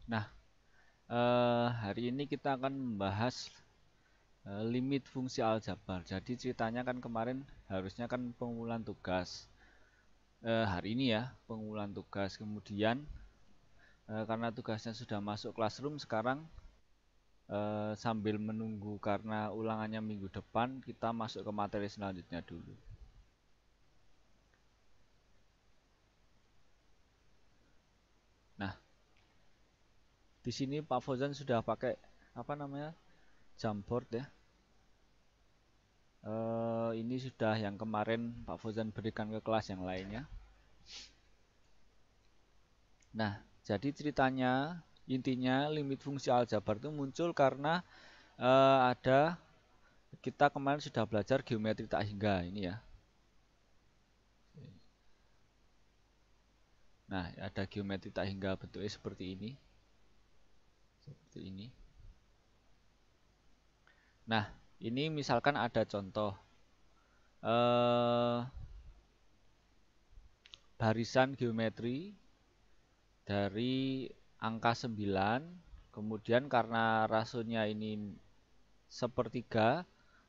Nah, hari ini kita akan membahas limit fungsi aljabar. Jadi ceritanya kan kemarin harusnya kan pengumpulan tugas. Hari ini ya, pengumpulan tugas. Kemudian karena tugasnya sudah masuk classroom sekarang sambil menunggu karena ulangannya minggu depan, kita masuk ke materi selanjutnya dulu. Nah, di sini Pak Fauzan sudah pakai apa namanya? Jamboard ya. Ini sudah yang kemarin Pak Fauzan berikan ke kelas yang lainnya. Nah, jadi ceritanya intinya limit fungsi aljabar itu muncul karena ada kita kemarin sudah belajar geometri tak hingga ini ya. Nah, ada geometri tak hingga bentuknya seperti ini. Seperti ini. Nah, ini misalkan ada contoh barisan geometri dari angka 9, kemudian karena rasionya ini sepertiga,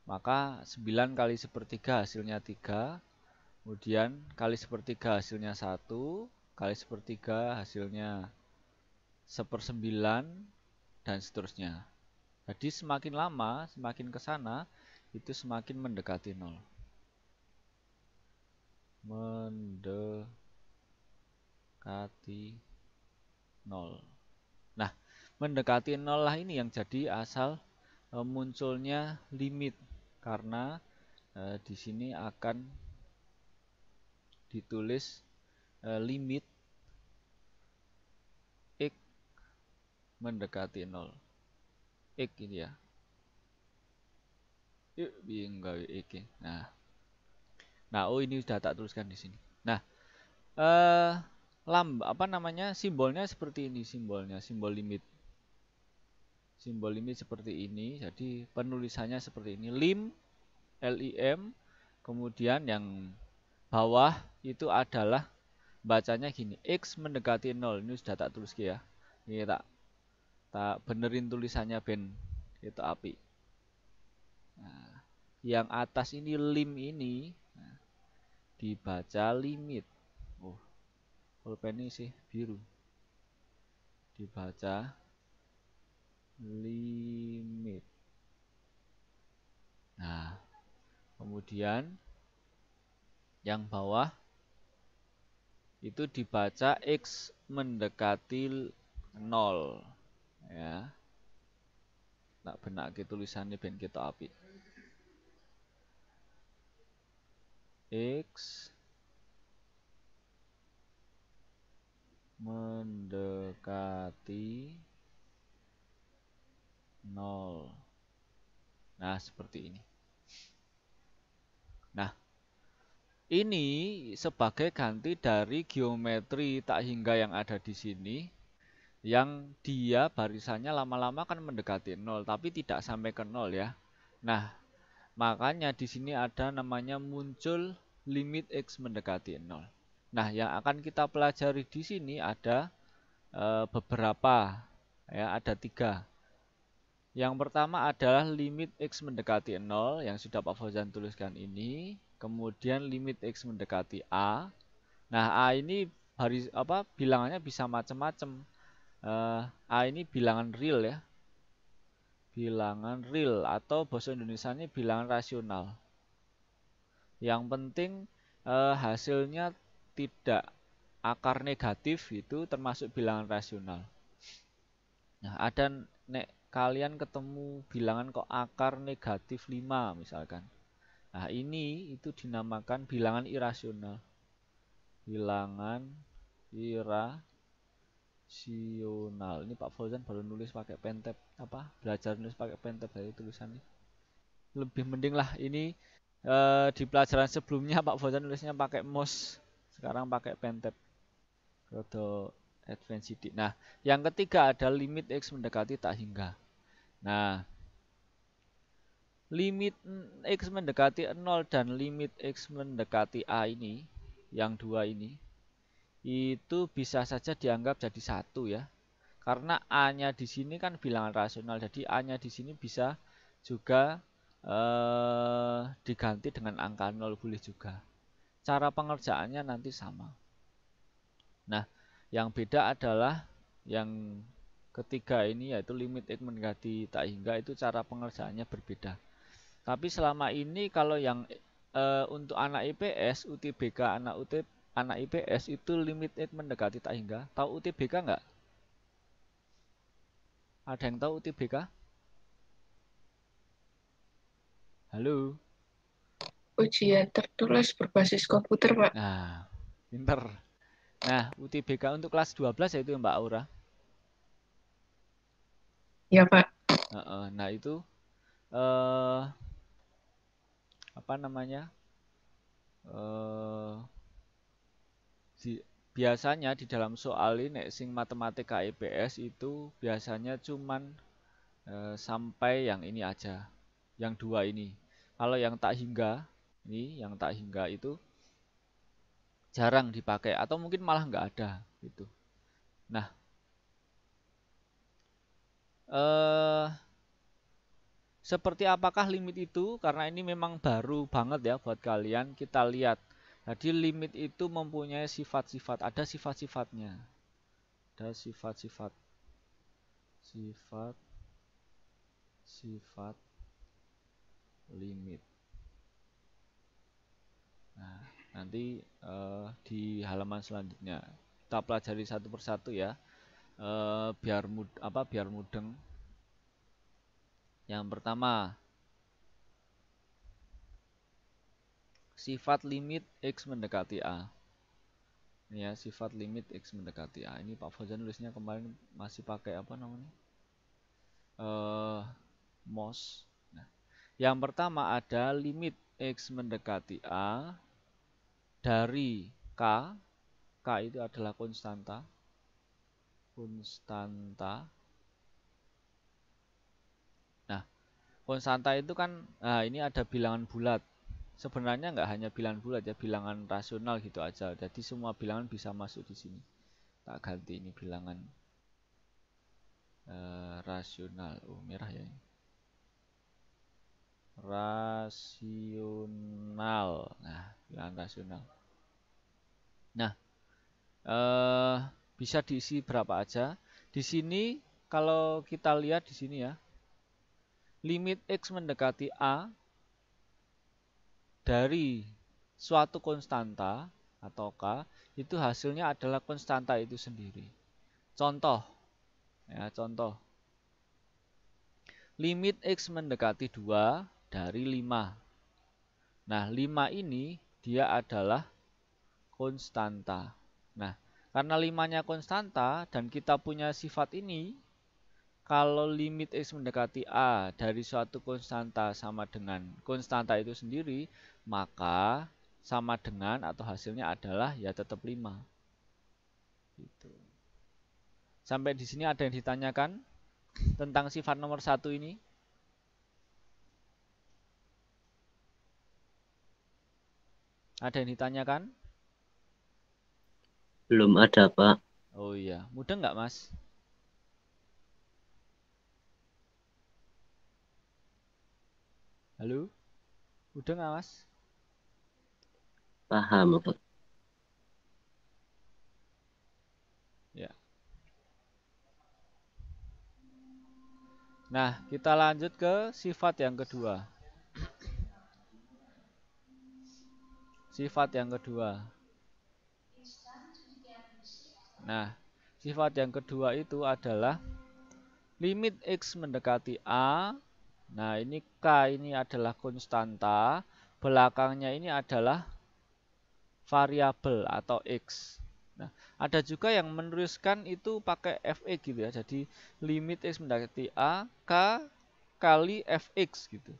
maka 9 kali sepertiga hasilnya 3, kemudian kali sepertiga hasilnya 1, kali sepertiga hasilnya 1/9, dan seterusnya. Jadi semakin lama, semakin ke sana, itu semakin mendekati 0. Mendekati 0. Nah, mendekati 0 lah ini yang jadi asal munculnya limit. Karena di sini akan ditulis limit X mendekati 0. X ini ya. Yuk, bingung gawe X. Nah, oh ini sudah tak tuliskan di sini. Nah, apa namanya? Simbolnya seperti ini, simbol limit. Simbol limit seperti ini. Jadi penulisannya seperti ini. LIM. Kemudian yang bawah itu adalah bacanya gini, X mendekati 0. Ini sudah tak tulis ya. Ini tak benerin tulisannya ben itu api. Nah, yang atas ini lim ini dibaca limit. Oh, pulpen ini sih biru. Dibaca limit. Nah, kemudian yang bawah itu dibaca X mendekati 0 ya. Tak benak ke tulisannya ben kita api. X mendekati 0. Nah, seperti ini. Nah, ini sebagai ganti dari geometri tak hingga yang ada di sini, yang dia barisannya lama-lama kan mendekati 0, tapi tidak sampai ke 0 ya. Nah, makanya di sini ada namanya muncul limit X mendekati 0. Nah, yang akan kita pelajari di sini ada beberapa, ya, ada 3. Yang pertama adalah limit X mendekati 0 yang sudah Pak Fauzan tuliskan ini. Kemudian limit X mendekati A. Nah, A ini bilangannya bisa macam-macam. A ini bilangan real ya. Bilangan real atau bahasa Indonesianya bilangan rasional. Yang penting hasilnya tidak akar negatif, itu termasuk bilangan rasional. Nah, ada kalian ketemu bilangan kok akar negatif 5 misalkan. Nah, ini itu dinamakan bilangan irasional. Bilangan irasional. Ini Pak Fauzan baru nulis pakai pentep, belajar nulis pakai pentep dari tulisannya. Lebih mending lah ini di pelajaran sebelumnya Pak Fauzan nulisnya pakai mouse, sekarang pakai pentep. Rodo advance sidik. Nah, yang ketiga ada limit X mendekati tak hingga. Nah, limit X mendekati 0 dan limit X mendekati A ini, yang dua ini, itu bisa saja dianggap jadi satu ya. Karena A-nya di sini kan bilangan rasional, jadi A-nya di sini bisa juga diganti dengan angka 0 boleh juga. Cara pengerjaannya nanti sama. Nah, yang beda adalah yang ketiga ini, yaitu limit X mendekati tak hingga, itu cara pengerjaannya berbeda. Tapi selama ini kalau yang untuk anak IPS, UTBK, anak IPS itu limit X mendekati tak hingga. Tahu UTBK nggak? Ada yang tahu UTBK? Halo? Ujian tertulis berbasis komputer, Pak. Nah, pinter. Nah, UTBK untuk kelas 12 yaitu Mbak Aura. Ya, Pak. Nah, itu eh apa namanya? Eh biasanya di dalam soal ini sing matematika IPS itu biasanya cuman sampai yang ini aja, yang dua ini. Kalau yang tak hingga, ini yang tak hingga itu jarang dipakai atau mungkin malah nggak ada gitu. Nah, eh seperti apakah limit itu? Karena ini memang baru banget ya buat kalian. Kita lihat. Jadi limit itu mempunyai sifat-sifat. Ada sifat-sifatnya. Ada sifat-sifat. Sifat limit. Nah, nanti di halaman selanjutnya kita pelajari satu persatu ya. Biar mudeng. Yang pertama, sifat limit X mendekati A. Ini ya, sifat limit X mendekati A. Ini Pak Fauzan nulisnya kemarin masih pakai apa namanya? MOS. Nah, yang pertama ada limit X mendekati A dari K. K itu adalah konstanta. Nah, konstanta itu kan, ini ada bilangan bulat. Sebenarnya nggak hanya bilangan bulat ya, bilangan rasional gitu aja. Jadi semua bilangan bisa masuk di sini. Tak ganti ini bilangan rasional. Oh, merah ya ini. Rasional. Nah, bilangan rasional. Nah, eh, bisa diisi berapa aja. Di sini kalau kita lihat di sini ya, limit X mendekati A dari suatu konstanta atau K itu hasilnya adalah konstanta itu sendiri. Contoh, ya contoh. Limit X mendekati 2 dari 5. Nah, 5 ini dia adalah konstanta. Nah, karena 5-nya konstanta dan kita punya sifat ini, kalau limit X mendekati A dari suatu konstanta sama dengan konstanta itu sendiri, maka sama dengan atau hasilnya adalah ya tetap 5. Gitu. Sampai di sini ada yang ditanyakan tentang sifat nomor 1 ini? Ada yang ditanyakan? Belum ada, Pak. Oh iya, mudah nggak Mas? Halo? Mudah nggak Mas? Paham, Pak. Ya. Nah, kita lanjut ke sifat yang kedua. Sifat yang kedua. Nah, sifat yang kedua itu adalah limit X mendekati A. Nah, ini K ini adalah konstanta. Belakangnya ini adalah variabel atau X. Nah, ada juga yang menuliskan itu pakai Fx gitu ya. Jadi, limit X mendekati A, K kali Fx gitu.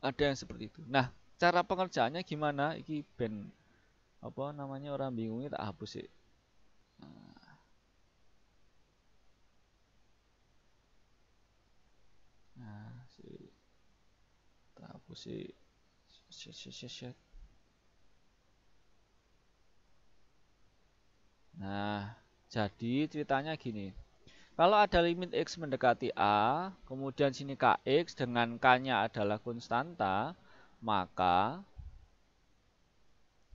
Ada yang seperti itu. Nah, cara pengerjaannya gimana? Iki ben apa namanya orang bingungnya tak hapus sih. Nah, tak hapus sih. Shit. Nah, jadi ceritanya gini. Kalau ada limit X mendekati A, kemudian sini Kx dengan K-nya adalah konstanta, maka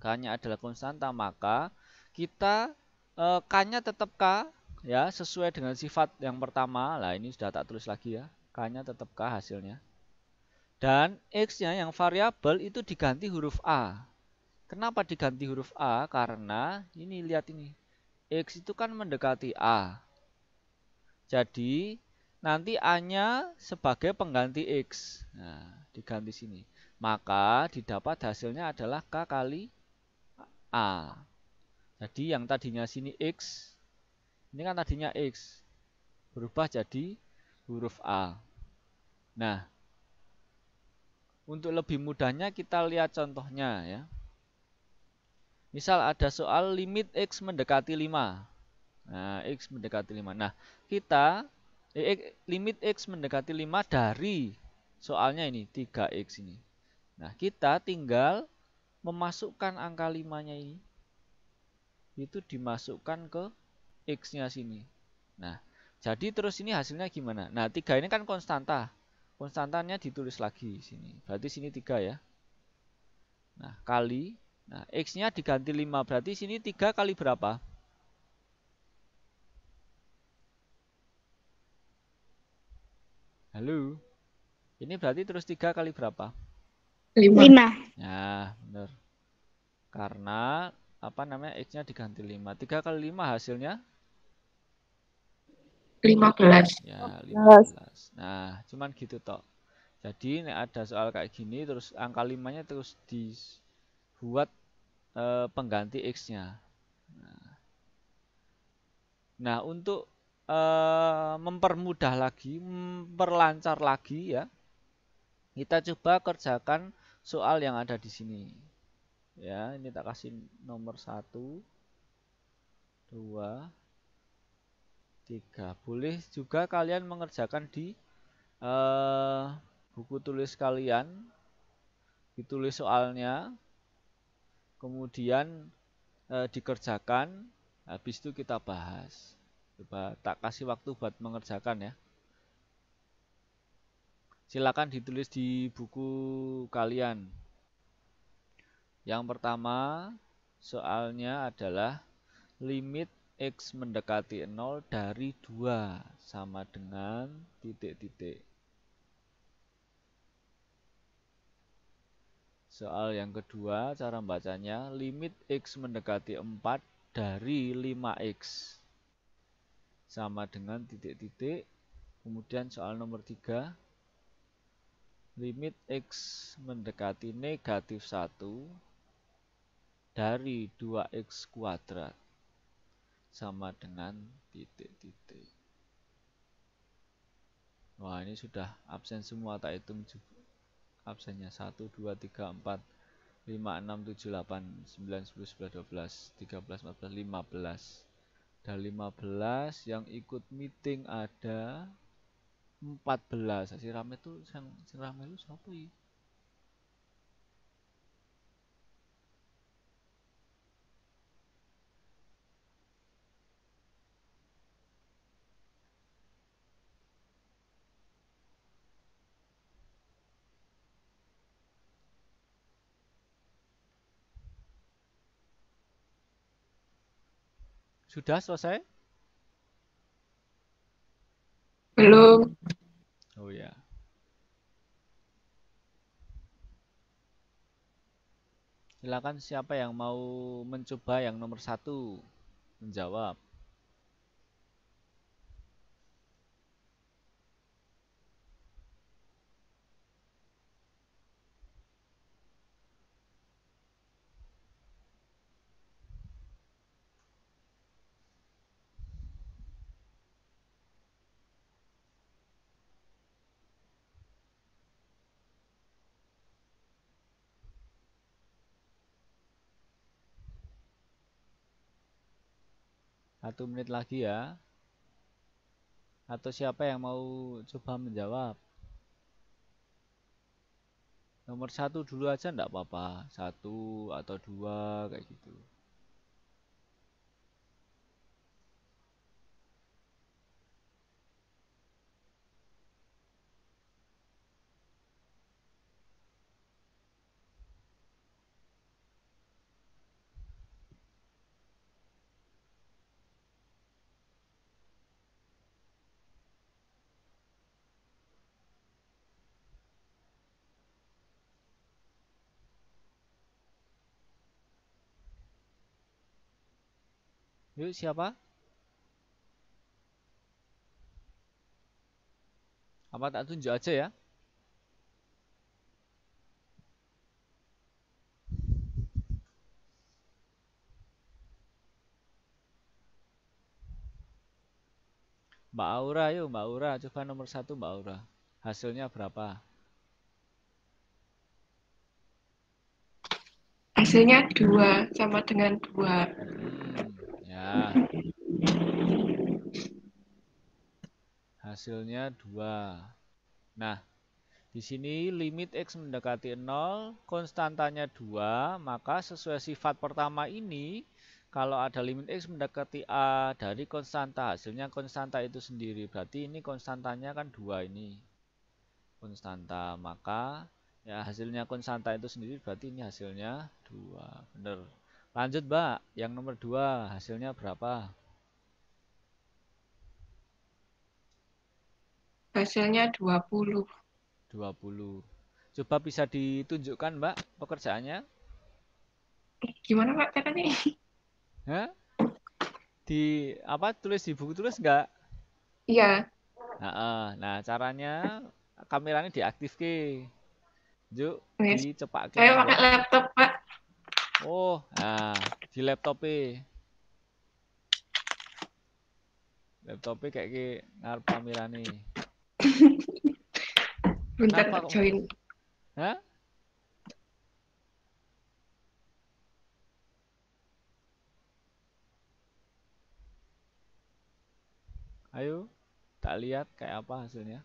K-nya adalah konstanta, maka kita K-nya tetap K, ya, sesuai dengan sifat yang pertama. Lah ini sudah tak tulis lagi ya. K-nya tetap K hasilnya. Dan X-nya yang variabel itu diganti huruf A. Kenapa diganti huruf A? Karena ini lihat ini. X itu kan mendekati A. Jadi nanti A-nya sebagai pengganti X. Nah, diganti sini. Maka didapat hasilnya adalah K kali A. Jadi yang tadinya sini X, ini kan tadinya X, berubah jadi huruf A. Nah, untuk lebih mudahnya kita lihat contohnya ya. Misal ada soal limit X mendekati 5. Nah, X mendekati 5. Nah, kita limit X mendekati 5 dari soalnya ini 3X ini. Nah, kita tinggal memasukkan angka 5-nya ini. Itu dimasukkan ke X-nya sini. Nah, jadi terus ini hasilnya gimana? Nah, 3 ini kan konstanta. Konstantanya ditulis lagi sini. Berarti sini 3 ya. Nah, kali. Nah, X-nya diganti 5. Berarti sini 3 kali berapa? Halo. Ini berarti terus 3 kali berapa? 5. Nah, benar. Karena apa namanya? X-nya diganti 5. 3 kali 5 hasilnya? 15. Ya, 15. Nah, cuman gitu toh. Jadi ini ada soal kayak gini terus angka 5-nya terus dibuat pengganti X-nya. Nah, untuk mempermudah lagi, memperlancar lagi ya, kita coba kerjakan soal yang ada di sini. Ya, ini tak kasih nomor 1, 2, 3. Boleh juga kalian mengerjakan di buku tulis kalian, ditulis soalnya, kemudian dikerjakan, habis itu kita bahas. Coba tak kasih waktu buat mengerjakan ya. Silakan ditulis di buku kalian. Yang pertama, soalnya adalah limit X mendekati 0 dari 2 sama dengan titik-titik. Soal yang kedua, cara bacanya, limit X mendekati 4 dari 5X sama dengan titik-titik. Kemudian soal nomor 3, limit X mendekati negatif 1 dari 2X kuadrat sama dengan titik-titik. Wah, ini sudah absen semua, tak hitung absennya 1, 2, 3, 4, 5, 6, 7, 8, 9, 10, 11, 12, 13, 14, 15. Dan 15 yang ikut meeting ada 14. Si rame tuh yang rame lu siapa ya? Sudah selesai? Belum. Oh ya. Silakan siapa yang mau mencoba yang nomor 1 menjawab. Satu menit lagi ya. Atau siapa yang mau coba menjawab? Nomor 1 dulu aja enggak apa-apa. 1 atau 2 kayak gitu. Yuk, siapa? Apa tak tunjuk aja ya? Mbak Aura, yuk Mbak Aura. Coba nomor 1 Mbak Aura. Hasilnya berapa? Hasilnya 2 sama dengan 2. Ya, hasilnya 2. Nah, di sini limit X mendekati 0, konstantanya 2, maka sesuai sifat pertama ini, kalau ada limit X mendekati A dari konstanta, hasilnya konstanta itu sendiri. Berarti ini konstantanya kan 2 ini. Konstanta, maka ya hasilnya konstanta itu sendiri, berarti ini hasilnya 2. Bener. Lanjut Mbak, yang nomor 2, hasilnya berapa? Hasilnya 20. 20. Coba bisa ditunjukkan Mbak pekerjaannya? Gimana Pak caranya? Hah? Di apa, tulis di buku tulis nggak? Iya, Nah, caranya kameranya diaktifke. Juk, wes. dicepake Saya pakai nembok. laptop Pak. Oh, nah, di laptopnya. Laptopnya kayak ngarep kamerane. Bentar Kenapa tak kok? join. Hah? Ayo, tak lihat kayak apa hasilnya.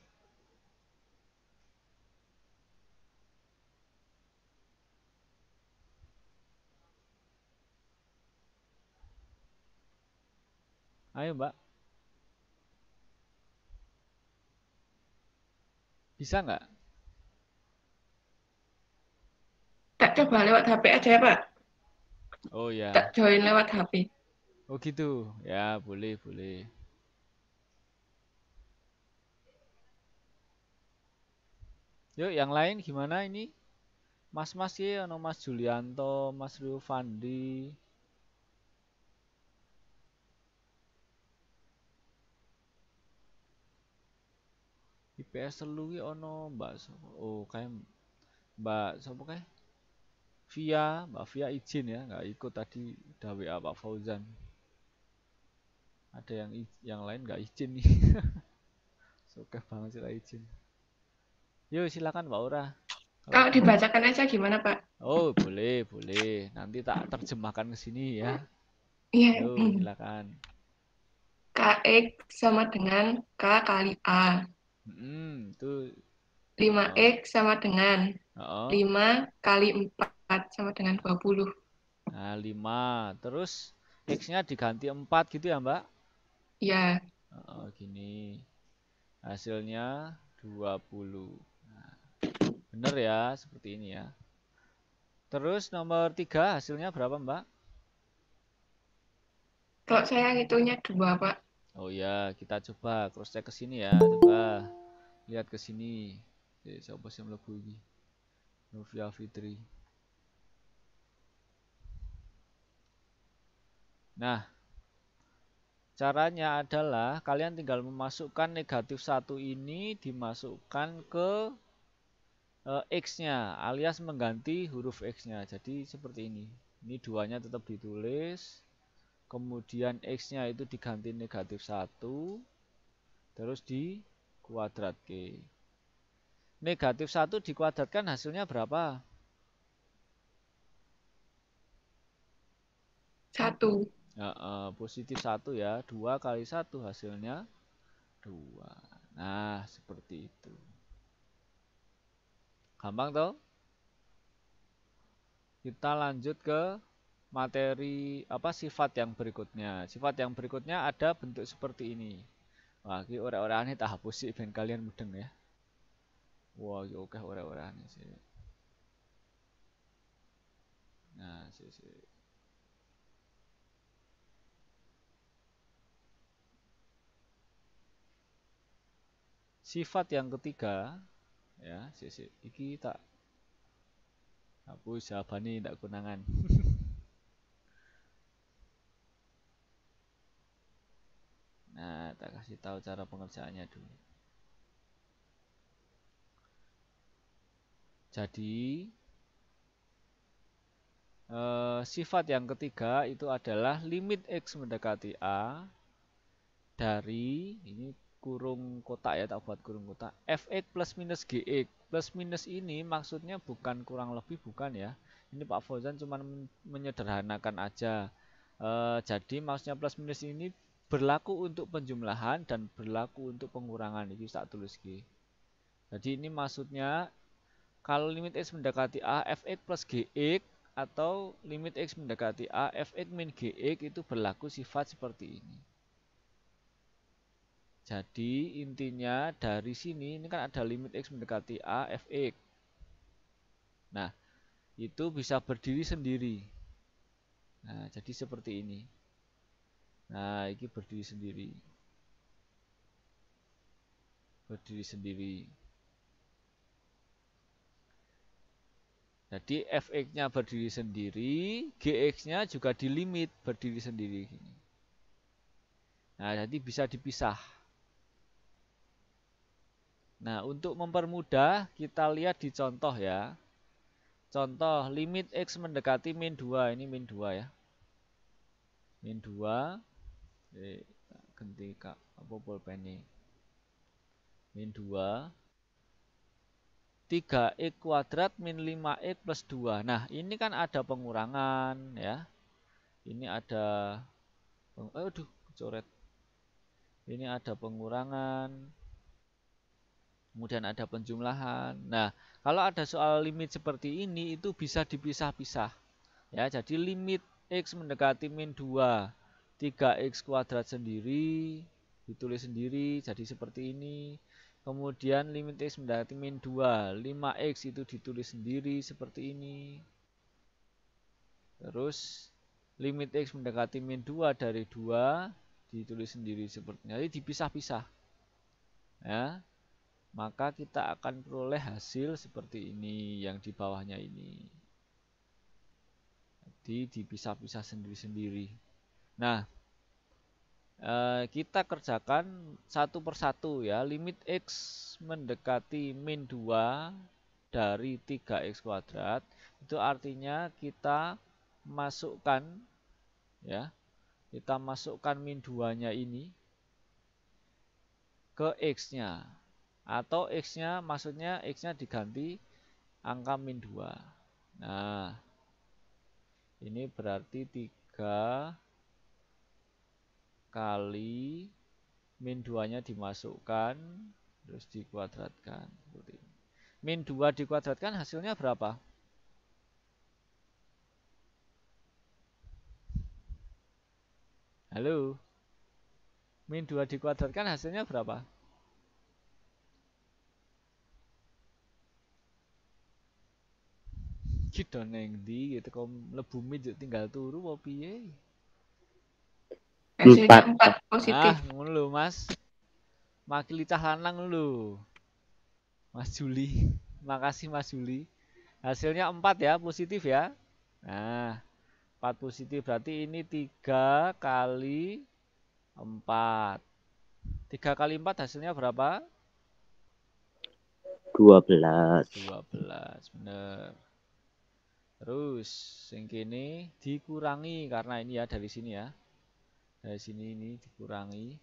Ayo Mbak, bisa nggak? Tak coba lewat HP aja ya Pak. Oh Tak ya, join lewat HP. oh gitu. Ya, boleh, boleh. Yuk, yang lain gimana ini? Mas-mas ya, ono Mas Julianto, Mas Rio Fandi. IPS telu ki ono Mbak oh kayak Mbak siapa kayak Mbak Via izin ya, nggak ikut tadi, udah WA Pak Fauzan. Ada yang lain nggak izin nih. Suka banget sih lah izin. Yuk silakan Mbak Ura. Kalau Kalau dibacakan aja gimana Pak? oh boleh boleh, nanti tak terjemahkan ke sini ya. Iya. Yuk silakan. KX sama dengan K kali A. Itu Lima oh, x sama dengan oh. 5 kali 4 sama dengan 20. Nah 5 terus X-nya diganti 4 gitu ya Mbak. Ya, Gini hasilnya 20. Nah, bener ya seperti ini ya. Terus nomor 3 hasilnya berapa Mbak? kalau saya ngitungnya 2 Pak. Oh ya, kita coba cross check ke sini ya. Coba lihat ke sini. Siapa sih yang mlebu iki? Novia Fitri. Nah, caranya adalah kalian tinggal memasukkan negatif 1 ini dimasukkan ke X-nya alias mengganti huruf X-nya. Jadi seperti ini. Ini duanya tetap ditulis. Kemudian X-nya itu diganti negatif 1. Terus di kuadrat K. Negatif 1 dikuadratkan hasilnya berapa? 1. Positif 1 ya. 2 kali 1 hasilnya 2. Nah, seperti itu. Gampang toh? Kita lanjut ke materi apa sifat yang berikutnya. Sifat yang berikutnya ada bentuk seperti ini. Wah, ini ora-orane tak hapus sih ben kalian mudeng ya. Wah, ini oke ora-orane sih. Nah, sih. Sifat yang ketiga ya, sih. Iki tak hapus jawabannya tak kunangan. Tak kasih tahu cara pengerjaannya dulu. Jadi sifat yang ketiga itu adalah limit X mendekati A dari, ini kurung kotak ya, tak buat kurung kotak, fx plus minus gx. Plus minus ini maksudnya bukan kurang lebih, bukan ya. Ini Pak Fauzan cuma menyederhanakan aja. Jadi maksudnya plus minus ini berlaku untuk penjumlahan dan berlaku untuk pengurangan. Ini tak tulis G. Jadi ini maksudnya kalau limit X mendekati A, fx plus gx, atau limit X mendekati A, fx min gx itu berlaku sifat seperti ini. Jadi intinya dari sini, ini kan ada limit X mendekati A, fx. Nah, itu bisa berdiri sendiri. Nah, jadi seperti ini. Nah, ini berdiri sendiri. Berdiri sendiri. Jadi fx-nya berdiri sendiri, gx-nya juga dilimit berdiri sendiri. Nah, jadi bisa dipisah. Nah, untuk mempermudah kita lihat di contoh ya. Contoh limit X mendekati min 2, ini min 2 ya. Min 2, ganti apa pulpen ini. Min 2, 3x kuadrat min 5x plus 2. Nah, ini kan ada pengurangan ya. Ini ada, aduh, coret. Ini ada pengurangan. Kemudian ada penjumlahan. Nah, kalau ada soal limit seperti ini itu bisa dipisah-pisah. Ya, jadi limit X mendekati min 2, 3x kuadrat sendiri, ditulis sendiri, jadi seperti ini. Kemudian limit X mendekati min 2, 5x itu ditulis sendiri, seperti ini. Terus, limit X mendekati min 2 dari 2, ditulis sendiri seperti ini. Jadi dipisah-pisah. Ya, maka kita akan peroleh hasil seperti ini, yang di bawahnya ini. Dipisah-pisah sendiri-sendiri. Nah, kita kerjakan satu persatu ya. Limit X mendekati min 2 dari 3x kuadrat, itu artinya kita masukkan ya, kita masukkan min 2-nya ini ke X-nya, atau X-nya maksudnya X-nya diganti angka min 2. Nah, ini berarti 3 kali min 2-nya dimasukkan terus dikuadratkan seperti ini. Min 2 dikuadratkan hasilnya berapa? Halo? Min 2 dikuadratkan hasilnya berapa? Gitu neng di gitu kok mlebu min tinggal turu apa piye? Hasilnya 4 positif. Ngono lho, Mas. Makili cah lanang lho. Mas Juli. Makasih Mas Juli. Hasilnya 4 ya, positif ya. Nah, 4 positif berarti ini 3 kali 4. 3 kali 4 hasilnya berapa? 12. 12, bener. Terus yang kini dikurangi, karena ini ya dari sini ya. Dari sini ini dikurangi.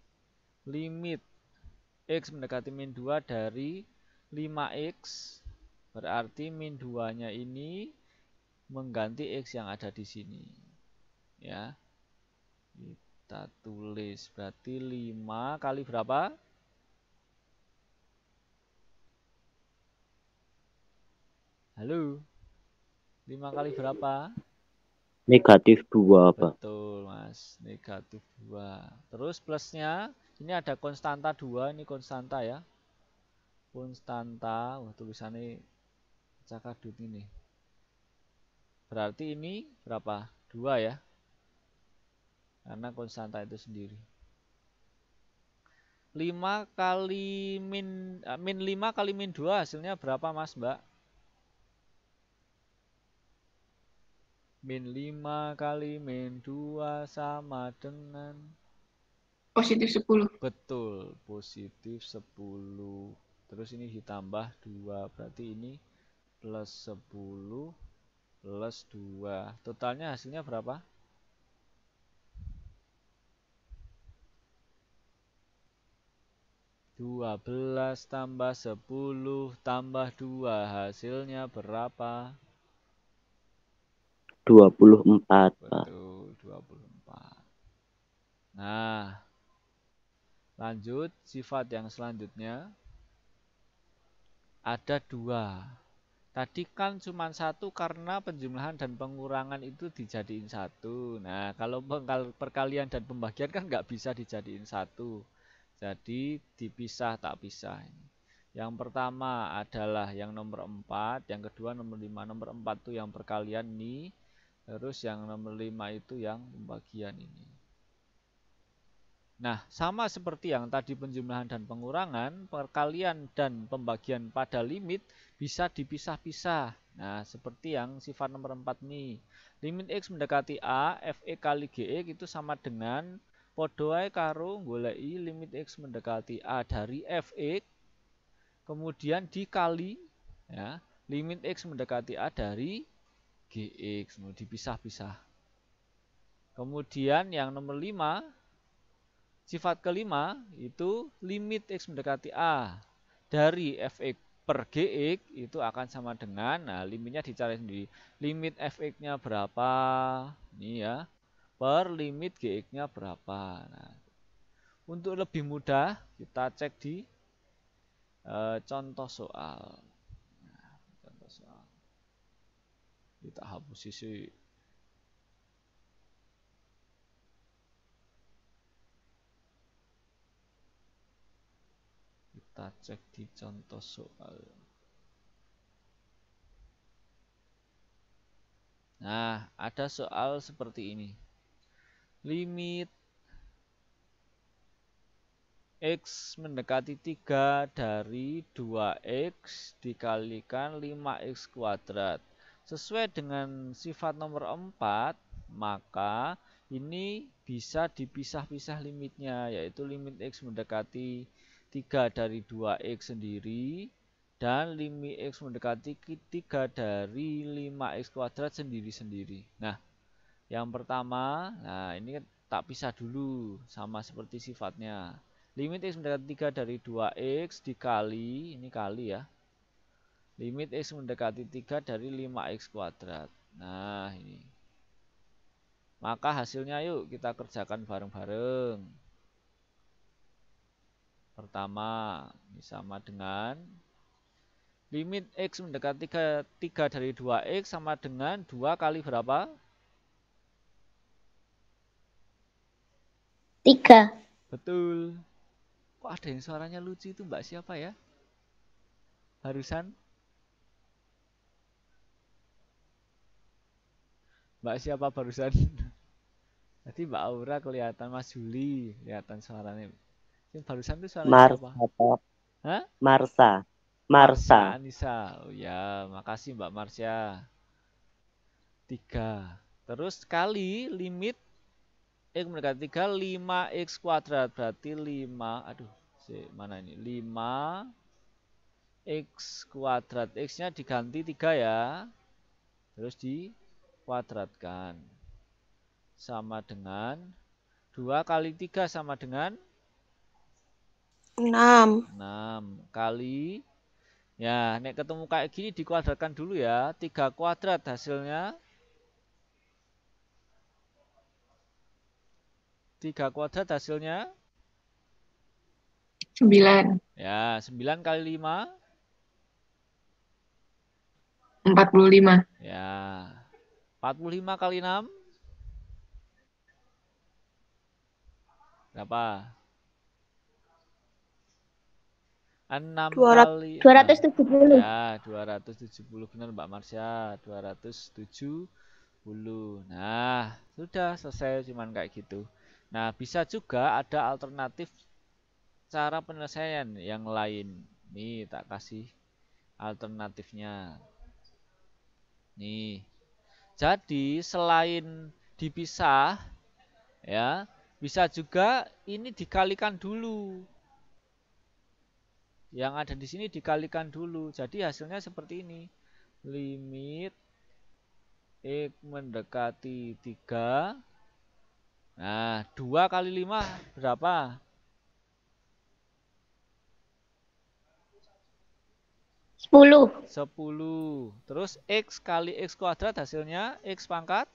Limit X mendekati min 2 dari 5x, berarti min 2-nya ini mengganti X yang ada di sini. Ya. Kita tulis berarti 5 kali berapa? Halo? 5 kali berapa? Negatif 2 apa? Betul Mas, negatif 2. Terus plusnya, ini ada konstanta 2, ini konstanta ya. Konstanta, wah tulisannya cakadut ini. Berarti ini berapa? 2 ya. Karena konstanta itu sendiri. 5 kali min 5 kali min 2 hasilnya berapa Mas Mbak? Min 5 kali min 2 sama dengan Positif 10. Betul, positif 10. Terus ini ditambah 2, berarti ini plus 10 plus 2. Totalnya hasilnya berapa? 12 tambah 10 tambah 2. Hasilnya berapa? 24, Pak. Betul, 24. Nah, lanjut sifat yang selanjutnya. Ada 2. Tadi kan cuma 1 karena penjumlahan dan pengurangan itu dijadiin 1. Nah, kalau perkalian dan pembagian kan nggak bisa dijadiin 1. Jadi dipisah tak pisah. Yang pertama adalah yang nomor 4, yang kedua nomor 5. Nomor 4 itu yang perkalian ini, terus yang nomor 5 itu yang pembagian ini. Nah, sama seperti yang tadi penjumlahan dan pengurangan, perkalian dan pembagian pada limit bisa dipisah-pisah. Nah, seperti yang sifat nomor 4 nih. Limit X mendekati A, Fx kali Gx itu sama dengan podo ae karo goleki limit X mendekati A dari Fx, kemudian dikali ya, limit X mendekati A dari Gx, dipisah-pisah. Kemudian yang nomor 5, sifat kelima itu limit X mendekati A dari Fx per Gx itu akan sama dengan, nah limitnya dicari sendiri. Limit Fx-nya berapa? Ini ya, per limit Gx-nya berapa. Nah, untuk lebih mudah kita cek di contoh soal. Nah, contoh soal. Kita hapus sisi. Kita cek di contoh soal. Nah, ada soal seperti ini. Limit X mendekati 3 dari 2X dikalikan 5X kuadrat. Sesuai dengan sifat nomor 4, maka ini bisa dipisah-pisah limitnya, yaitu limit X mendekati 3 dari 2X sendiri dan limit X mendekati 3 dari 5X kuadrat sendiri-sendiri. Nah, yang pertama, nah ini tak pisah dulu, sama seperti sifatnya. Limit X mendekati 3 dari 2X dikali, ini kali ya, limit X mendekati 3 dari 5X kuadrat. Nah ini, maka hasilnya yuk kita kerjakan bareng-bareng. Pertama, ini sama dengan limit X mendekati 3 dari 2X sama dengan 2 kali berapa? 3. Betul. Kok ada yang suaranya lucu itu, Mbak siapa ya? Barusan? Mbak siapa barusan? Tadi Mbak Aura kelihatan, Mas Juli kelihatan suaranya. Yang barusan itu suaranya siapa? Marsa, Hah? Marsa, Marsha Marsa. Anissa. Oh ya, makasih Mbak Marsha. 3. Terus kali limit X mendekati 3 5X kuadrat. Berarti 5, aduh, mana ini? 5X kuadrat. X-nya diganti 3 ya. Terus dikuadratkan. Sama dengan 2 kali 3 sama dengan 6. 6 kali, ya nek ketemu kayak gini dikuadratkan dulu ya. 3 kuadrat hasilnya 3 kuadrat hasilnya 9. ya 9 kali 5 45. ya 45 kali 6 berapa? 6 kali 270. ya 270, benar Mbak Marsha, 270. Nah, sudah selesai, cuman kayak gitu. Nah, bisa juga ada alternatif cara penyelesaian yang lain. Nih, tak kasih alternatifnya. Nih. Jadi, selain dipisah ya, Bisa juga ini dikalikan dulu. Yang ada di sini dikalikan dulu. Jadi hasilnya seperti ini. Limit X mendekati 3. Nah, 2 kali 5 berapa? 10. 10. Terus X kali X kuadrat hasilnya X pangkat.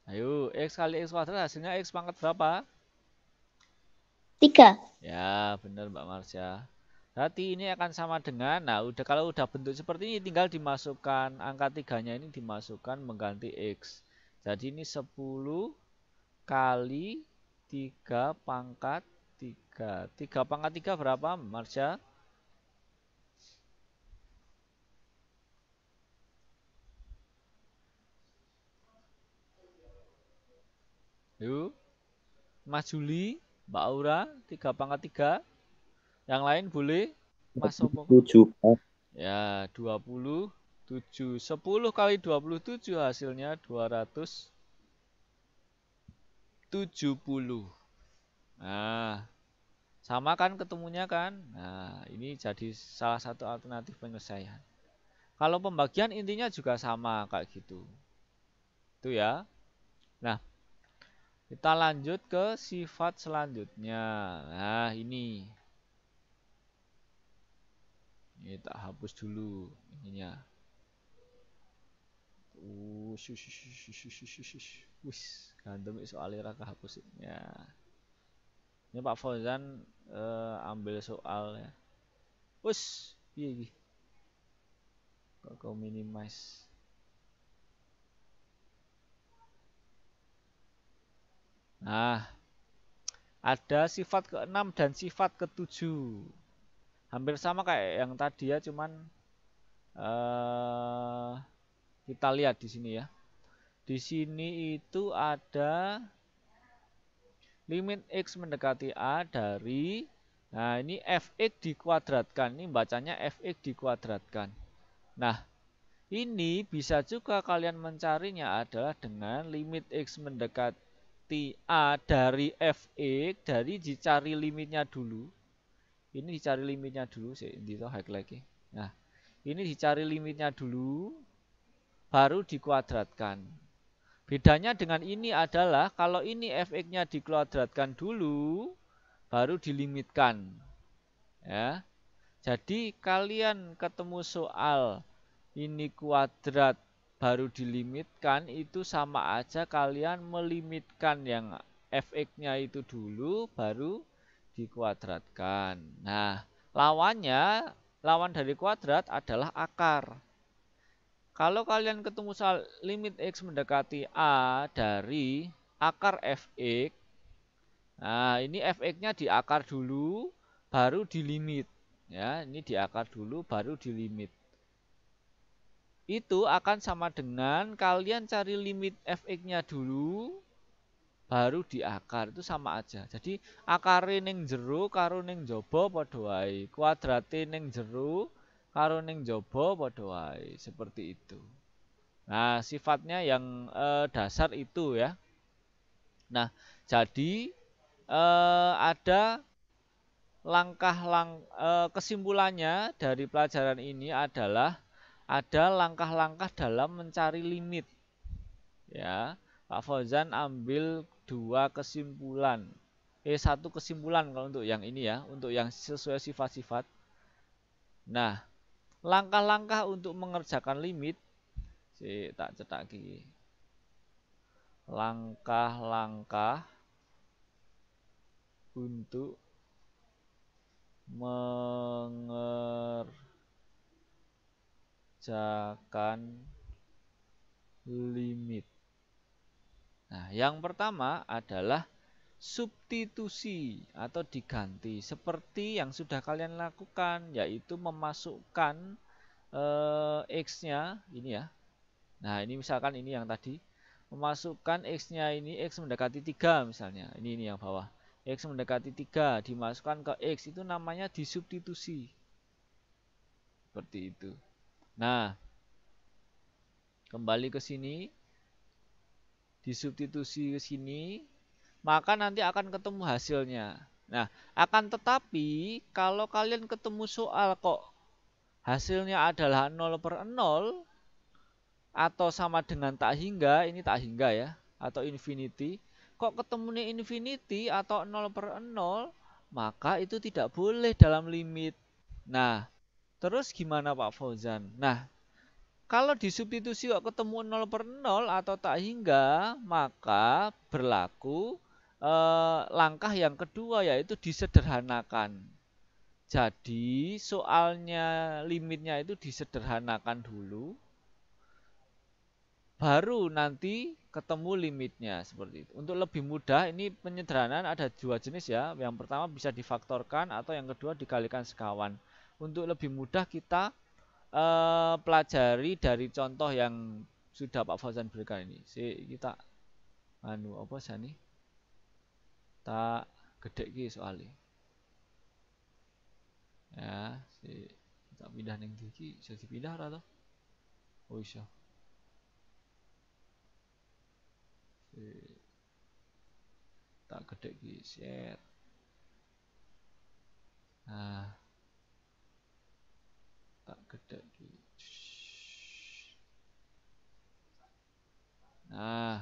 Ayo, X kali X kuadrat hasilnya X pangkat berapa? 3. Ya, benar Mbak Marsha. Berarti ini akan sama dengan, nah kalau udah bentuk seperti ini tinggal dimasukkan angka 3-nya ini dimasukkan mengganti X. Jadi ini 10 kali 3 pangkat 3. 3 pangkat 3 berapa Marsha? Yuk, Mas Juli, Mbak Aura, 3 pangkat 3. Yang lain boleh? Mas Sopo? 7, Pak. Ya, 27. 10 kali 27 hasilnya 270. Nah, sama kan ketemunya kan? Nah, ini jadi salah satu alternatif penyelesaian. Kalau pembagian intinya juga sama kayak gitu. Itu ya. Nah, kita lanjut ke sifat selanjutnya. Nah, ini. Ini tak hapus dulu ininya. Wis, gandem soalnya kehapus ya. Ini Pak Fauzan ambil soal ya. Wis, piye iki? Kok kau minimize? Nah, ada sifat ke-6 dan sifat ke-7. Hampir sama kayak yang tadi ya, cuman kita lihat di sini ya. Di sini itu ada limit X mendekati A dari, nah ini Fx dikuadratkan. Ini bacanya Fx dikuadratkan. Nah, ini bisa juga kalian mencarinya adalah dengan limit X mendekati A dari Fx, dari dicari limitnya dulu. Ini dicari limitnya dulu, itu hack lagi. Nah, ini dicari limitnya dulu, baru dikuadratkan. Bedanya dengan ini adalah kalau ini Fx-nya dikuadratkan dulu, baru dilimitkan. Ya, jadi kalian ketemu soal ini kuadrat baru dilimitkan, itu sama aja kalian melimitkan yang Fx-nya itu dulu, baru dikuadratkan. Nah, lawan dari kuadrat adalah akar. Kalau kalian ketemu soal limit X mendekati A dari akar Fx, nah ini Fx-nya diakar dulu, baru dilimit. Ya, ini diakar dulu, baru dilimit. Itu akan sama dengan kalian cari limit Fx-nya dulu, baru diakar, itu sama aja. Jadi akare ning jero karo ning jaba padha wae. Kuadrate ning jero karo ning jaba padha wae. Seperti itu. Nah, sifatnya yang dasar itu ya. Nah, jadi ada kesimpulannya dari pelajaran ini adalah ada langkah-langkah dalam mencari limit. Ya, Pak Fauzan ambil satu kesimpulan kalau untuk yang ini ya, untuk yang sesuai sifat-sifat. Nah, langkah-langkah untuk mengerjakan limit, tak cetak lagi. Langkah-langkah untuk mengerjakan limit. Nah, yang pertama adalah substitusi atau diganti seperti yang sudah kalian lakukan, yaitu memasukkan X-nya ini ya. Nah, ini misalkan ini yang tadi memasukkan X-nya ini X mendekati 3 misalnya. Ini yang bawah. X mendekati 3 dimasukkan ke X, itu namanya disubstitusi. Seperti itu. Nah, kembali ke sini, disubstitusi ke sini, maka nanti akan ketemu hasilnya. Nah, akan tetapi kalau kalian ketemu soal kok hasilnya adalah 0/0 atau sama dengan tak hingga, ini tak hingga ya, atau infinity, kok ketemunya infinity atau 0/0, maka itu tidak boleh dalam limit. Nah, terus gimana Pak Fauzan? Nah, kalau disubstitusi kok ketemu 0/0 atau tak hingga, maka berlaku langkah yang kedua, yaitu disederhanakan. Jadi soalnya limitnya itu disederhanakan dulu, baru nanti ketemu limitnya seperti itu. Untuk lebih mudah, ini penyederhanaan ada dua jenis ya. Yang pertama bisa difaktorkan atau yang kedua dikalikan sekawan. Untuk lebih mudah kita pelajari dari contoh yang sudah Pak Fauzan berikan ini. Kita apa sih ini? Tak gede ki soalnya. Ya, kita pindah ning iki, bisa dipindah atau? Oh iya. Tak gede ki set. Nah, tak gede ki. Nah,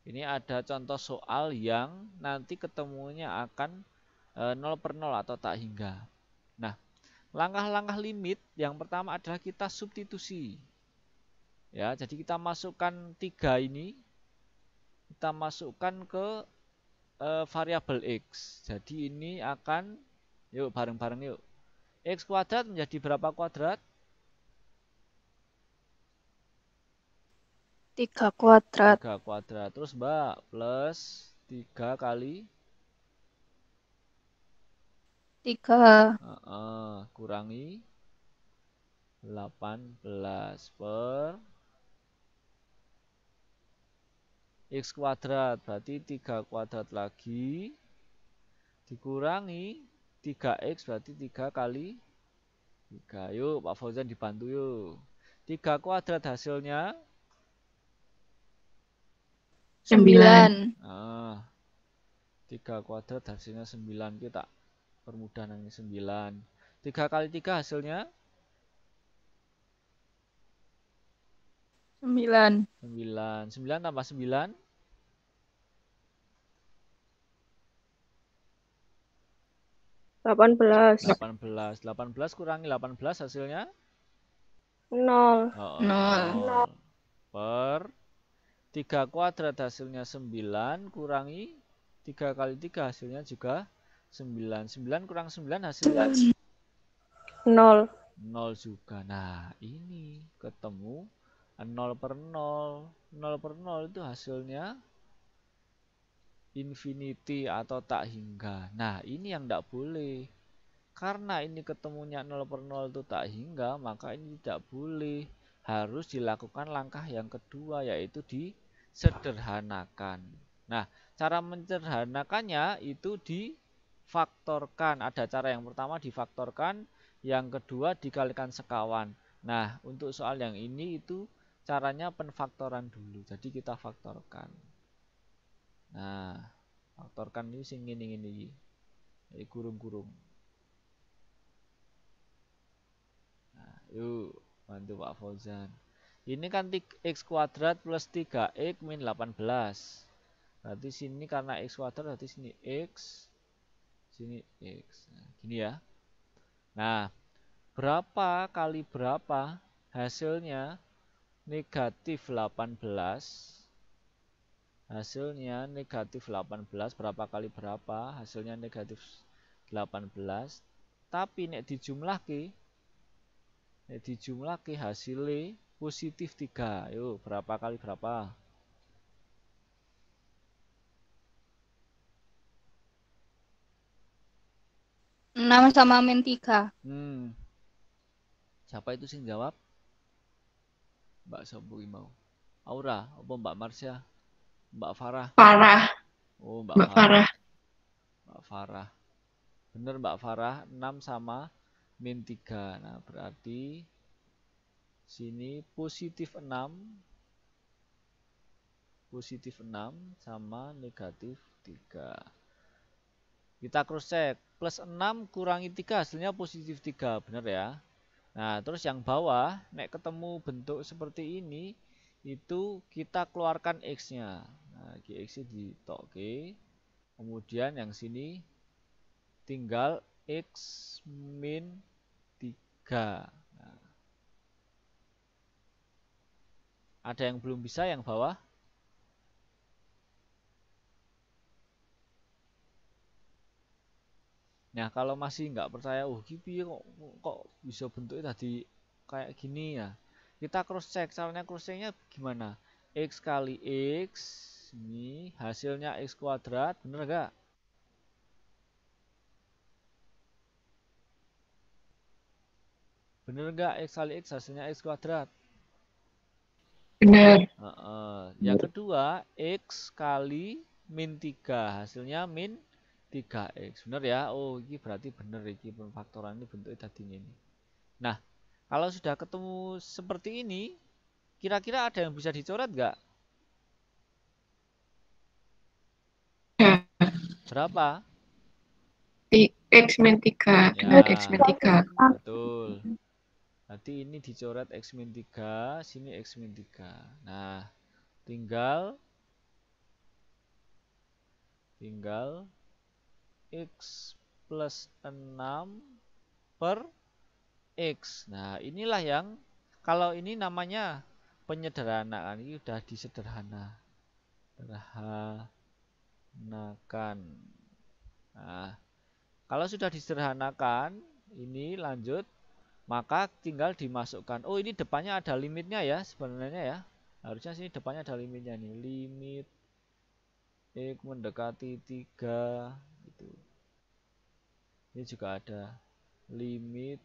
ini ada contoh soal yang nanti ketemunya akan 0/0 atau tak hingga. Nah, langkah-langkah limit yang pertama adalah kita substitusi. Ya, jadi kita masukkan 3 ini, kita masukkan ke variabel X. Jadi ini akan, yuk bareng-bareng yuk. X kuadrat menjadi berapa kuadrat? 3 kuadrat. 3 kuadrat. Terus Mbak, plus 3 kali 3. Kurangi 18 per X kuadrat. Berarti 3 kuadrat lagi dikurangi 3X, berarti 3 kali 3. Yuk Pak Fauzan dibantu yuk. 3 kuadrat hasilnya 9. 3 kuadrat hasilnya 9. Kita permudah ini 9. 3 kali 3 hasilnya 9. 9. 9 tambah 9 18. 18. 18 kurangi 18 hasilnya 0. 0. Per 3 kuadrat hasilnya 9 kurangi 3 kali 3 hasilnya juga 9. 9 kurang 9 hasilnya 0. 0 juga. Nah, ini ketemu 0/0. 0/0 itu hasilnya infinity atau tak hingga. Nah, ini yang tidak boleh. Karena ini ketemunya 0/0 itu tak hingga, maka ini tidak boleh. Harus dilakukan langkah yang kedua, yaitu disederhanakan. Nah, cara menyederhanakannya itu difaktorkan. Ada cara yang pertama difaktorkan, yang kedua dikalikan sekawan. Nah, untuk soal yang ini itu caranya penfaktoran dulu. Jadi kita faktorkan. Nah, faktorkan ini sing ngene-ngene iki. Iki kurung-kurung. Nah, yuk bantu Pak Fauzan. Ini kan X kuadrat plus 3X min 18. Berarti sini karena X kuadrat, berarti sini X, sini X. Nah, gini ya. Nah, berapa kali berapa hasilnya negatif 18. Hasilnya negatif 18. Berapa kali berapa hasilnya negatif 18. Tapi nek dijumlahke hasilnya positif 3. Yuk, berapa kali berapa? Enam sama min 3. Siapa itu sing jawab? Mbak Sobu mau. Aura, apa Mbak Marsha? Mbak Farah? Farah. Oh, Mbak Farah. Mbak Farah. Bener Mbak Farah, 6 sama min 3. Nah, berarti Sini positif 6 sama negatif 3. Kita cross check. Plus 6 kurangi 3 hasilnya positif 3. Benar ya? Nah, terus yang bawah, nek ketemu bentuk seperti ini, itu kita keluarkan X-nya. Nah, X-nya ditokke. Kemudian yang sini tinggal X min 3. Nah, ada yang belum bisa yang bawah? Nah, kalau masih nggak percaya, oh Kipi kok bisa bentuknya tadi kayak gini ya. Kita cross check, caranya cross checknya gimana? X kali X, ini hasilnya X kuadrat, bener nggak? Bener nggak X kali X hasilnya X kuadrat? Benar. Yang kedua, X kali min 3, hasilnya min 3X. Bener ya? Oh, ini berarti bener ini pemfaktoran ini bentuknya tadi ini. Nah, kalau sudah ketemu seperti ini, kira-kira ada yang bisa dicoret nggak? Ya. Berapa? X min 3 dengan X min 3. Betul. Nanti ini dicoret X min 3, sini X min 3. Nah, tinggal X plus 6 per X. Nah, inilah yang kalau ini namanya penyederhanaan. Ini udah disederhanakan. Nah, kalau sudah disederhanakan, ini lanjut, maka tinggal dimasukkan. Oh, ini depannya ada limitnya ya sebenarnya ya. Harusnya sini depannya ada limitnya nih. Limit X mendekati 3 gitu. Ini juga ada limit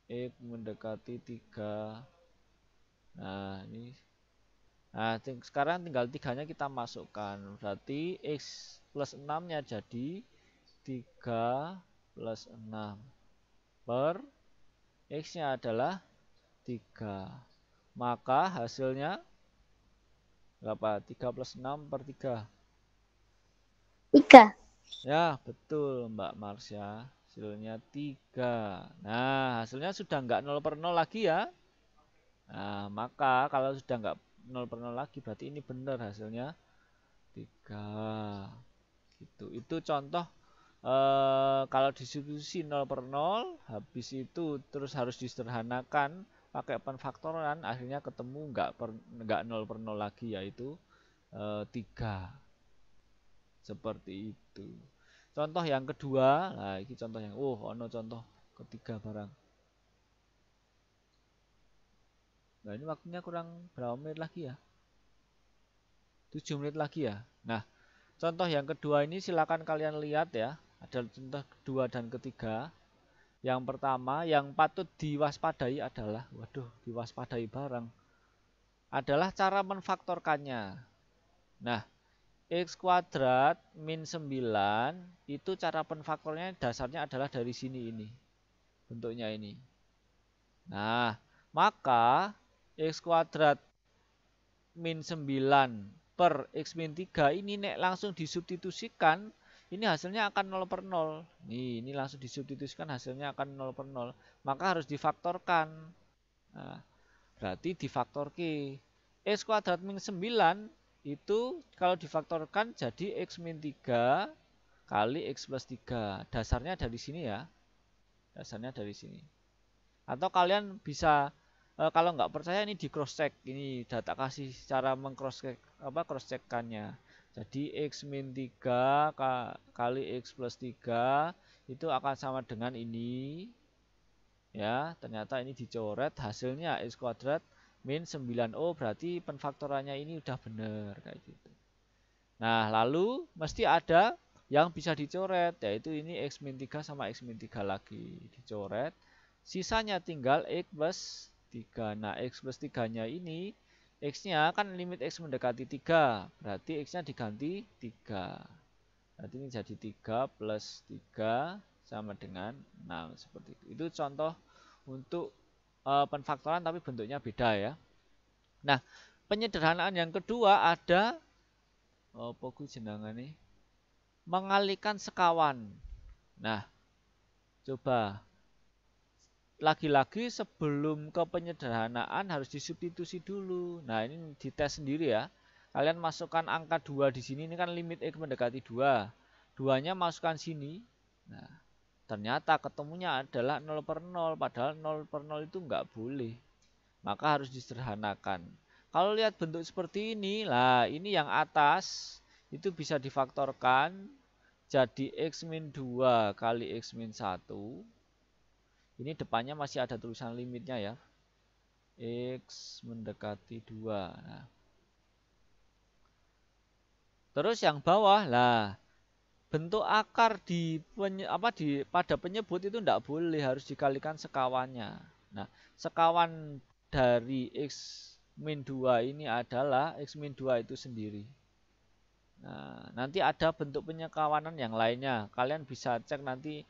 X mendekati 3. Nah, ini. Nah, sekarang tinggal 3-nya kita masukkan. Berarti X plus 6-nya jadi 3 plus 6 per X-nya adalah 3. Maka hasilnya berapa? 3 plus 6 per 3. 3. Ya, betul Mbak Marsha. Hasilnya 3. Nah, hasilnya sudah nggak 0 per 0 lagi ya. Nah, maka kalau sudah nggak 0 per 0 lagi, berarti ini benar hasilnya 3. Gitu. Itu contoh kalau disubstitusi 0 per 0, habis itu terus harus disederhanakan pakai penfaktoran, akhirnya ketemu nggak 0 per 0 lagi, yaitu 3. Seperti itu. Contoh yang kedua, nah ini contoh yang ono contoh ketiga barang. Nah, ini waktunya kurang berapa menit lagi ya? 7 menit lagi ya. Nah, contoh yang kedua ini silakan kalian lihat ya. Ada contoh kedua dan ketiga. Yang pertama yang patut diwaspadai adalah, diwaspadai barang, adalah cara menfaktorkannya. Nah, X kuadrat min 9 itu cara penfaktornya dasarnya adalah dari sini ini. Bentuknya ini. Nah, maka X kuadrat min 9 per X min 3 ini nek langsung disubstitusikan, ini hasilnya akan 0 per 0. Ini langsung disubstitusikan hasilnya akan 0 per 0. Maka harus difaktorkan. Nah, berarti difaktor Q. X kuadrat min 9 itu kalau difaktorkan jadi X min 3 kali X plus 3. Dasarnya dari sini ya. Dasarnya dari sini. Atau kalian bisa, kalau nggak percaya ini di cross check. Ini data kasih cara mengcross check, cross check-kannya. Jadi X min 3 kali X plus 3 itu akan sama dengan ini. Ya, ternyata ini dicoret, hasilnya X kuadrat min 9. Oh, berarti penfaktorannya ini udah benar kayak gitu. Nah, lalu mesti ada yang bisa dicoret, yaitu ini X min 3 sama X min 3 lagi dicoret. Sisanya tinggal X plus 3. Nah, X plus 3-nya ini, X-nya kan limit X mendekati 3. Berarti X-nya diganti 3. Berarti ini jadi 3 plus 3 sama dengan 6. Seperti itu. Itu contoh untuk penfaktoran tapi bentuknya beda ya. Nah, penyederhanaan yang kedua ada apa ku jenengane? Mengalihkan sekawan. Nah, coba lagi-lagi sebelum ke penyederhanaan harus disubstitusi dulu. Nah, ini dites sendiri ya. Kalian masukkan angka 2 di sini, ini kan limit X mendekati 2. 2-nya masukkan sini. Nah, ternyata ketemunya adalah 0/0, padahal 0/0 itu nggak boleh. Maka harus disederhanakan. Kalau lihat bentuk seperti ini, lah ini yang atas itu bisa difaktorkan jadi X-2 kali X-1. Ini depannya masih ada tulisan limitnya ya. X mendekati 2. Nah. Terus yang bawah, lah bentuk akar pada penyebut itu tidak boleh, harus dikalikan sekawannya. Nah, sekawan dari X-2 ini adalah X-2 itu sendiri. Nah, nanti ada bentuk penyekawanan yang lainnya. Kalian bisa cek nanti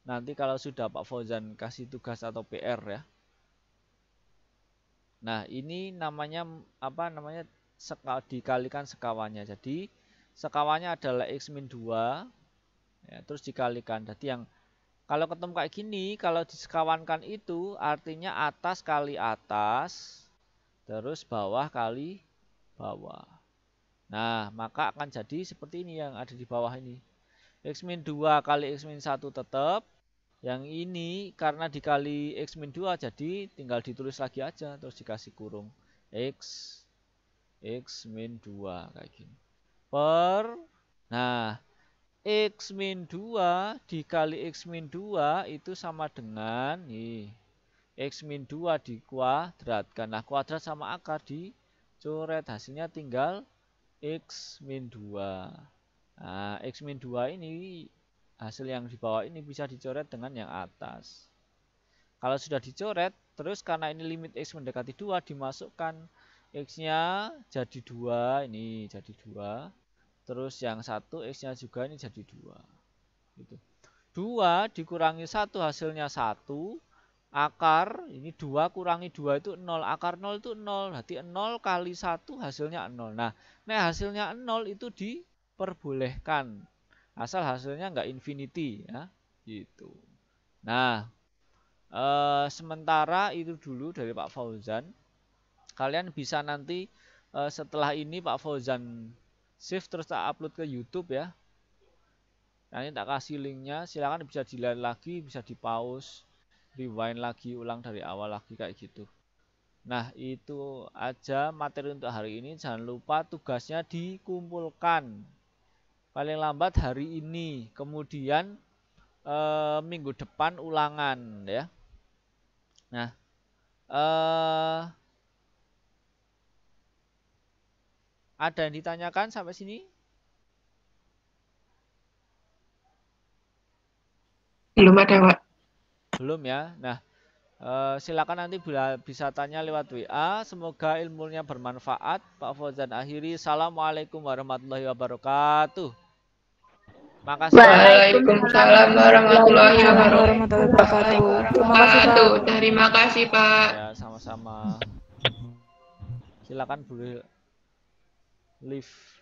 nanti kalau sudah Pak Fauzan kasih tugas atau PR ya. Nah, ini namanya dikalikan sekawannya. Jadi sekawannya adalah X-2 ya, terus dikalikan. Jadi yang kalau ketemu kayak gini, kalau disekawankan itu artinya atas kali atas, terus bawah kali bawah. Nah, maka akan jadi seperti ini yang ada di bawah ini. X-2 kali X-1 tetap. Yang ini karena dikali X-2 jadi tinggal ditulis lagi aja, terus dikasih kurung. X-2 kayak gini. Nah, X-2 dikali X-2 itu sama dengan nih, X-2 dikuadratkan. Nah, kuadrat sama akar dicoret, hasilnya tinggal X-2. Nah, X-2 ini hasil yang di bawah ini bisa dicoret dengan yang atas. Kalau sudah dicoret, terus karena ini limit X mendekati 2, dimasukkan X-nya jadi 2, ini jadi 2. Terus yang satu X-nya juga ini jadi 2. Gitu. 2 dikurangi 1 hasilnya 1. Akar, ini 2 kurangi 2 itu 0. Akar 0 itu 0. Berarti 0 kali 1 hasilnya 0. Nah, hasilnya 0 itu diperbolehkan. Asal hasilnya nggak infinity ya, gitu. Nah, sementara itu dulu dari Pak Fauzan. Kalian bisa nanti setelah ini Pak Fauzan save terus tak upload ke YouTube ya. Nanti tak kasih linknya, silakan bisa dilihat lagi, bisa di pause, rewind lagi, ulang dari awal lagi kayak gitu. Nah, itu aja materi untuk hari ini. Jangan lupa tugasnya dikumpulkan paling lambat hari ini, kemudian minggu depan ulangan ya. Nah, ada yang ditanyakan sampai sini? Belum ada, Pak. Belum ya. Nah, silakan nanti bisa tanya lewat WA. Semoga ilmunya bermanfaat. Pak Fauzan akhiri. Assalamualaikum warahmatullahi wabarakatuh. Makasih. Waalaikumsalam warahmatullahi wabarakatuh. Terima kasih, Pak. Ya, sama-sama. Silakan boleh live.